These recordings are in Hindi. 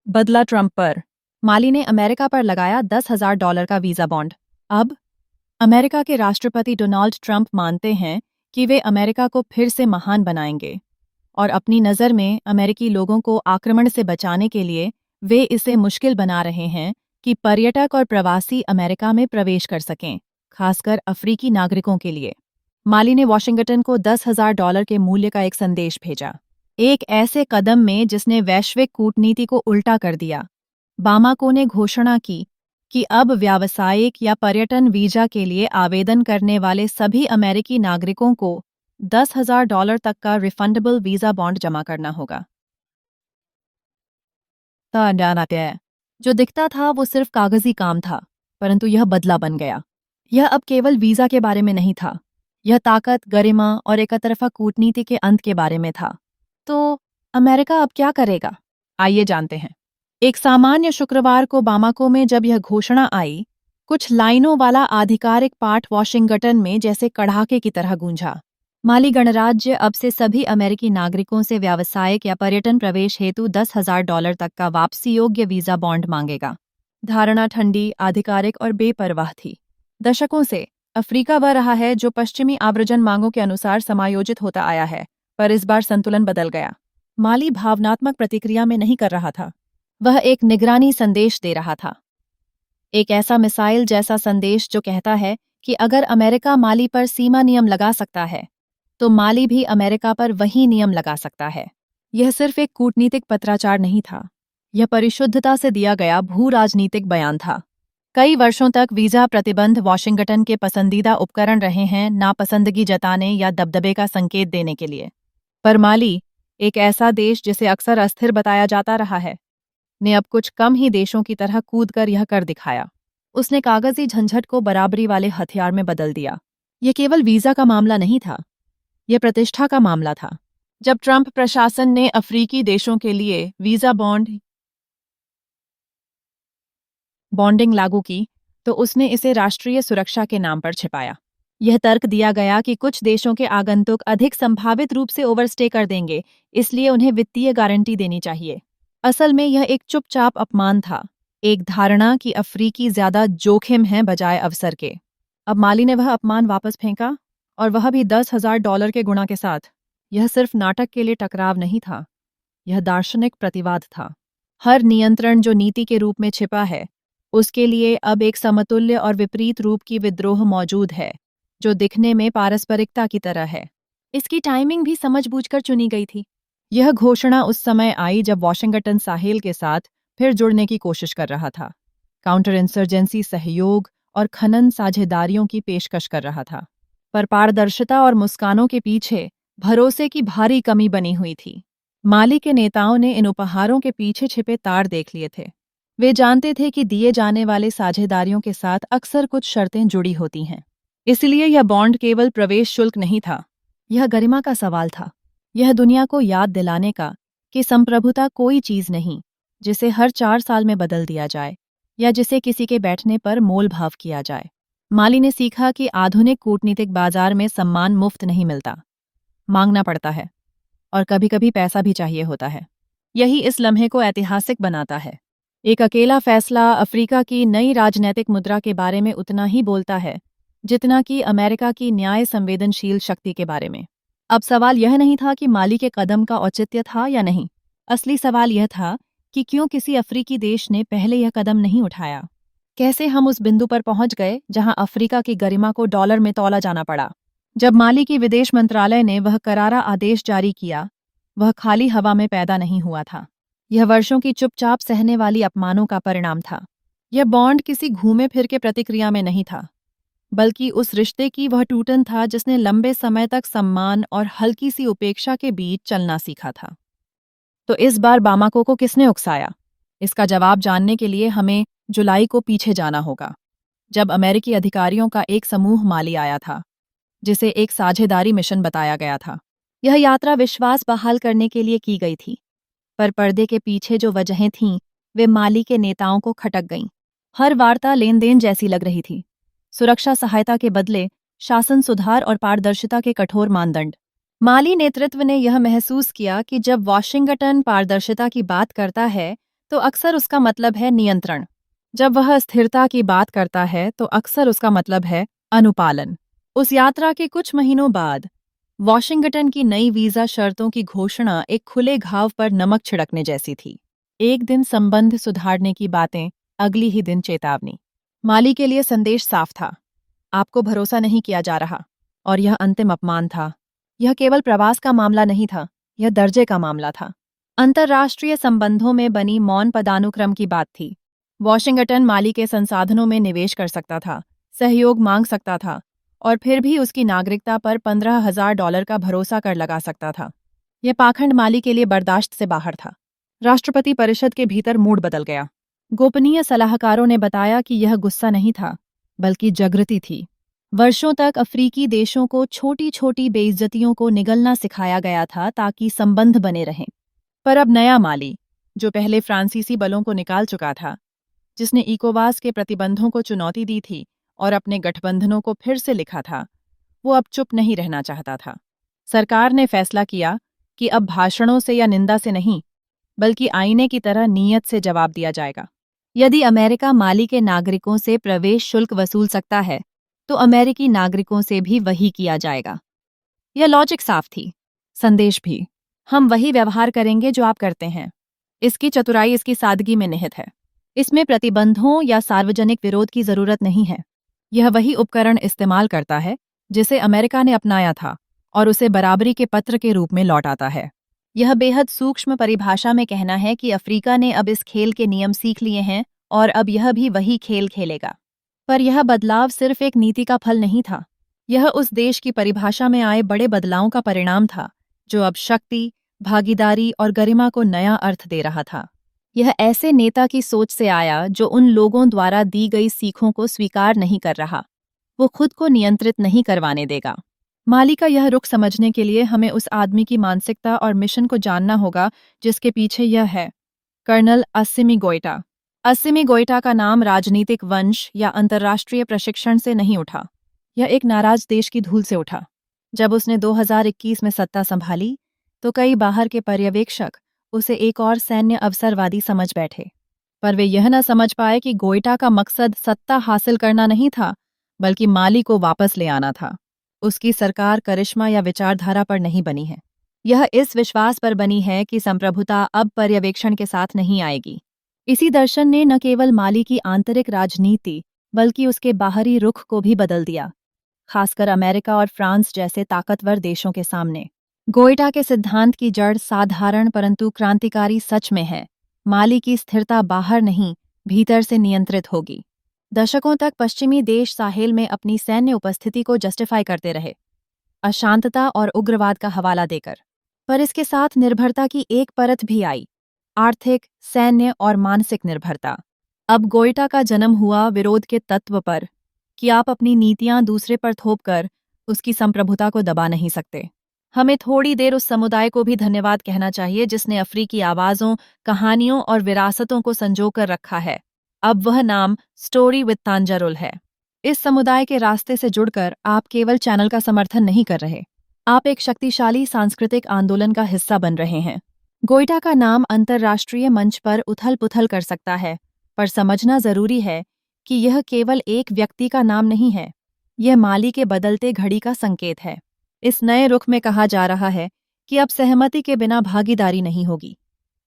बदला ट्रंप पर। माली ने अमेरिका पर लगाया $10,000 का वीजा बॉन्ड। अब अमेरिका के राष्ट्रपति डोनाल्ड ट्रंप मानते हैं कि वे अमेरिका को फिर से महान बनाएंगे और अपनी नज़र में अमेरिकी लोगों को आक्रमण से बचाने के लिए वे इसे मुश्किल बना रहे हैं कि पर्यटक और प्रवासी अमेरिका में प्रवेश कर सकें, खासकर अफ्रीकी नागरिकों के लिए। माली ने वॉशिंगटन को $10,000 के मूल्य का एक संदेश भेजा, एक ऐसे कदम में जिसने वैश्विक कूटनीति को उल्टा कर दिया। बामाको ने घोषणा की कि अब व्यावसायिक या पर्यटन वीजा के लिए आवेदन करने वाले सभी अमेरिकी नागरिकों को $10,000 तक का रिफंडेबल वीजा बॉन्ड जमा करना होगा। जो दिखता था वो सिर्फ कागजी काम था, परंतु यह बदला बन गया। यह अब केवल वीजा के बारे में नहीं था, यह ताकत, गरिमा और एकतरफा कूटनीति के अंत के बारे में था। तो अमेरिका अब क्या करेगा? आइए जानते हैं। एक सामान्य शुक्रवार को बामाको में जब यह घोषणा आई, कुछ लाइनों वाला आधिकारिक पाठ वॉशिंगटन में जैसे कड़ाके की तरह गूंजा। माली गणराज्य अब से सभी अमेरिकी नागरिकों से व्यावसायिक या पर्यटन प्रवेश हेतु $10,000 तक का वापसी योग्य वीजा बॉन्ड मांगेगा। धारणा ठंडी, आधिकारिक और बेपरवाह थी। दशकों से अफ्रीका वह रहा है जो पश्चिमी आव्रजन मांगों के अनुसार समायोजित होता आया है, पर इस बार संतुलन बदल गया। माली भावनात्मक प्रतिक्रिया में नहीं कर रहा था, वह एक निगरानी संदेश दे रहा था। एक ऐसा मिसाइल जैसा संदेश जो कहता है कि अगर अमेरिका माली पर सीमा नियम लगा सकता है, तो माली भी अमेरिका पर वही नियम लगा सकता है। यह सिर्फ एक कूटनीतिक पत्राचार नहीं था, यह परिशुद्धता से दिया गया भू-राजनीतिक बयान था। कई वर्षों तक वीजा प्रतिबंध वॉशिंगटन के पसंदीदा उपकरण रहे हैं, नापसंदगी जताने या दबदबे का संकेत देने के लिए। पर माली, एक ऐसा देश जिसे अक्सर अस्थिर बताया जाता रहा है, ने अब कुछ कम ही देशों की तरह कूदकर यह कर दिखाया। उसने कागजी झंझट को बराबरी वाले हथियार में बदल दिया। यह केवल वीजा का मामला नहीं था, यह प्रतिष्ठा का मामला था। जब ट्रंप प्रशासन ने अफ्रीकी देशों के लिए वीजा बॉन्डिंग लागू की, तो उसने इसे राष्ट्रीय सुरक्षा के नाम पर छिपाया। यह तर्क दिया गया कि कुछ देशों के आगंतुक अधिक संभावित रूप से ओवरस्टे कर देंगे, इसलिए उन्हें वित्तीय गारंटी देनी चाहिए। असल में यह एक चुपचाप अपमान था, एक धारणा कि अफ्रीकी ज्यादा जोखिम हैं बजाय अवसर के। अब माली ने वह अपमान वापस फेंका, और वह भी $10,000 के गुणा के साथ। यह सिर्फ नाटक के लिए टकराव नहीं था, यह दार्शनिक प्रतिवाद था। हर नियंत्रण जो नीति के रूप में छिपा है, उसके लिए अब एक समतुल्य और विपरीत रूप की विद्रोह मौजूद है, जो दिखने में पारस्परिकता की तरह है। इसकी टाइमिंग भी समझबूझकर चुनी गई थी। यह घोषणा उस समय आई जब वॉशिंगटन साहेल के साथ फिर जुड़ने की कोशिश कर रहा था, काउंटर इंसर्जेंसी सहयोग और खनन साझेदारियों की पेशकश कर रहा था। पर पारदर्शिता और मुस्कानों के पीछे भरोसे की भारी कमी बनी हुई थी। माली के नेताओं ने इन उपहारों के पीछे छिपे तार देख लिए थे। वे जानते थे कि दिए जाने वाले साझेदारियों के साथ अक्सर कुछ शर्तें जुड़ी होती हैं। इसलिए यह बॉन्ड केवल प्रवेश शुल्क नहीं था, यह गरिमा का सवाल था। यह दुनिया को याद दिलाने का कि संप्रभुता कोई चीज नहीं जिसे हर 4 साल में बदल दिया जाए या जिसे किसी के बैठने पर मोल भाव किया जाए। माली ने सीखा कि आधुनिक कूटनीतिक बाजार में सम्मान मुफ्त नहीं मिलता, मांगना पड़ता है, और कभी-कभी पैसा भी चाहिए होता है। यही इस लम्हे को ऐतिहासिक बनाता है। एक अकेला फैसला अफ्रीका की नई राजनैतिक मुद्रा के बारे में उतना ही बोलता है जितना कि अमेरिका की न्याय संवेदनशील शक्ति के बारे में। अब सवाल यह नहीं था कि माली के कदम का औचित्य था या नहीं। असली सवाल यह था कि क्यों किसी अफ्रीकी देश ने पहले यह कदम नहीं उठाया। कैसे हम उस बिंदु पर पहुंच गए जहां अफ्रीका की गरिमा को डॉलर में तौला जाना पड़ा। जब माली की विदेश मंत्रालय ने वह करारा आदेश जारी किया, वह खाली हवा में पैदा नहीं हुआ था। यह वर्षों की चुपचाप सहने वाली अपमानों का परिणाम था। यह बॉन्ड किसी घूमे फिर के प्रतिक्रिया में नहीं था, बल्कि उस रिश्ते की वह टूटन था जिसने लंबे समय तक सम्मान और हल्की सी उपेक्षा के बीच चलना सीखा था। तो इस बार बामाको को किसने उकसाया? इसका जवाब जानने के लिए हमें जुलाई को पीछे जाना होगा, जब अमेरिकी अधिकारियों का एक समूह माली आया था, जिसे एक साझेदारी मिशन बताया गया था। यह यात्रा विश्वास बहाल करने के लिए की गई थी, पर पर्दे के पीछे जो वजहें थीं, वे माली के नेताओं को खटक गईं। हर वार्ता लेन देन जैसी लग रही थी। सुरक्षा सहायता के बदले शासन सुधार और पारदर्शिता के कठोर मानदंड। माली नेतृत्व ने यह महसूस किया कि जब वॉशिंगटन पारदर्शिता की बात करता है, तो अक्सर उसका मतलब है नियंत्रण। जब वह स्थिरता की बात करता है तो अक्सर उसका मतलब है अनुपालन। उस यात्रा के कुछ महीनों बाद वॉशिंगटन की नई वीजा शर्तों की घोषणा एक खुले घाव पर नमक छिड़कने जैसी थी। एक दिन संबंध सुधारने की बातें, अगली ही दिन चेतावनी। माली के लिए संदेश साफ था, आपको भरोसा नहीं किया जा रहा। और यह अंतिम अपमान था। यह केवल प्रवास का मामला नहीं था, यह दर्जे का मामला था। अंतर्राष्ट्रीय संबंधों में बनी मौन पदानुक्रम की बात थी। वॉशिंगटन माली के संसाधनों में निवेश कर सकता था, सहयोग मांग सकता था, और फिर भी उसकी नागरिकता पर $15,000 का भरोसा कर लगा सकता था। यह पाखंड माली के लिए बर्दाश्त से बाहर था। राष्ट्रपति परिषद के भीतर मूड बदल गया। गोपनीय सलाहकारों ने बताया कि यह गुस्सा नहीं था, बल्कि जागृति थी। वर्षों तक अफ्रीकी देशों को छोटी छोटी बेइज्जतियों को निगलना सिखाया गया था ताकि संबंध बने रहें। पर अब नया माली, जो पहले फ्रांसीसी बलों को निकाल चुका था, जिसने इकोवास के प्रतिबंधों को चुनौती दी थी और अपने गठबंधनों को फिर से लिखा था, वो अब चुप नहीं रहना चाहता था। सरकार ने फैसला किया कि अब भाषणों से या निंदा से नहीं, बल्कि आईने की तरह नीयत से जवाब दिया जाएगा। यदि अमेरिका माली के नागरिकों से प्रवेश शुल्क वसूल सकता है, तो अमेरिकी नागरिकों से भी वही किया जाएगा। यह लॉजिक साफ थी, संदेश भी। हम वही व्यवहार करेंगे जो आप करते हैं। इसकी चतुराई इसकी सादगी में निहित है। इसमें प्रतिबंधों या सार्वजनिक विरोध की जरूरत नहीं है। यह वही उपकरण इस्तेमाल करता है जिसे अमेरिका ने अपनाया था और उसे बराबरी के पत्र के रूप में लौटाता है। यह बेहद सूक्ष्म परिभाषा में कहना है कि अफ्रीका ने अब इस खेल के नियम सीख लिए हैं और अब यह भी वही खेल खेलेगा। पर यह बदलाव सिर्फ एक नीति का फल नहीं था। यह उस देश की परिभाषा में आए बड़े बदलावों का परिणाम था, जो अब शक्ति, भागीदारी और गरिमा को नया अर्थ दे रहा था। यह ऐसे नेता की सोच से आया जो उन लोगों द्वारा दी गई सीखों को स्वीकार नहीं कर रहा। वो खुद को नियंत्रित नहीं करवाने देगा। माली का यह रुख समझने के लिए हमें उस आदमी की मानसिकता और मिशन को जानना होगा जिसके पीछे यह है। कर्नल अस्सिमी गोइटा। अस्सिमी गोइटा का नाम राजनीतिक वंश या अंतर्राष्ट्रीय प्रशिक्षण से नहीं उठा। यह एक नाराज देश की धूल से उठा। जब उसने 2021 में सत्ता संभाली, तो कई बाहर के पर्यवेक्षक उसे एक और सैन्य अवसरवादी समझ बैठे। पर वे यह न समझ पाए कि गोइटा का मकसद सत्ता हासिल करना नहीं था, बल्कि माली को वापस ले आना था। उसकी सरकार करिश्मा या विचारधारा पर नहीं बनी है। यह इस विश्वास पर बनी है कि संप्रभुता अब पर्यवेक्षण के साथ नहीं आएगी। इसी दर्शन ने न केवल माली की आंतरिक राजनीति, बल्कि उसके बाहरी रुख को भी बदल दिया, खासकर अमेरिका और फ्रांस जैसे ताकतवर देशों के सामने। गोइटा के सिद्धांत की जड़ साधारण परंतु क्रांतिकारी सच में है। माली की स्थिरता बाहर नहीं, भीतर से नियंत्रित होगी। दशकों तक पश्चिमी देश साहेल में अपनी सैन्य उपस्थिति को जस्टिफाई करते रहे, अशांतता और उग्रवाद का हवाला देकर। पर इसके साथ निर्भरता की एक परत भी आई, आर्थिक, सैन्य और मानसिक निर्भरता। अब गोइटा का जन्म हुआ विरोध के तत्व पर कि आप अपनी नीतियां दूसरे पर थोपकर उसकी संप्रभुता को दबा नहीं सकते। हमें थोड़ी देर उस समुदाय को भी धन्यवाद कहना चाहिए जिसने अफ्रीकी आवाज़ों, कहानियों और विरासतों को संजोकर रखा है। अब वह नाम स्टोरी विद तांजारुल है। इस समुदाय के रास्ते से जुड़कर आप केवल चैनल का समर्थन नहीं कर रहे, आप एक शक्तिशाली सांस्कृतिक आंदोलन का हिस्सा बन रहे हैं। गोइटा का नाम अंतर्राष्ट्रीय मंच पर उथल-पुथल कर सकता है, पर समझना जरूरी है कि यह केवल एक व्यक्ति का नाम नहीं है। यह माली के बदलते घड़ी का संकेत है। इस नए रुख में कहा जा रहा है कि अब सहमति के बिना भागीदारी नहीं होगी,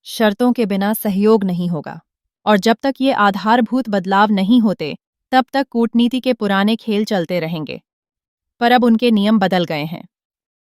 शर्तों के बिना सहयोग नहीं होगा, और जब तक ये आधारभूत बदलाव नहीं होते, तब तक कूटनीति के पुराने खेल चलते रहेंगे। पर अब उनके नियम बदल गए हैं।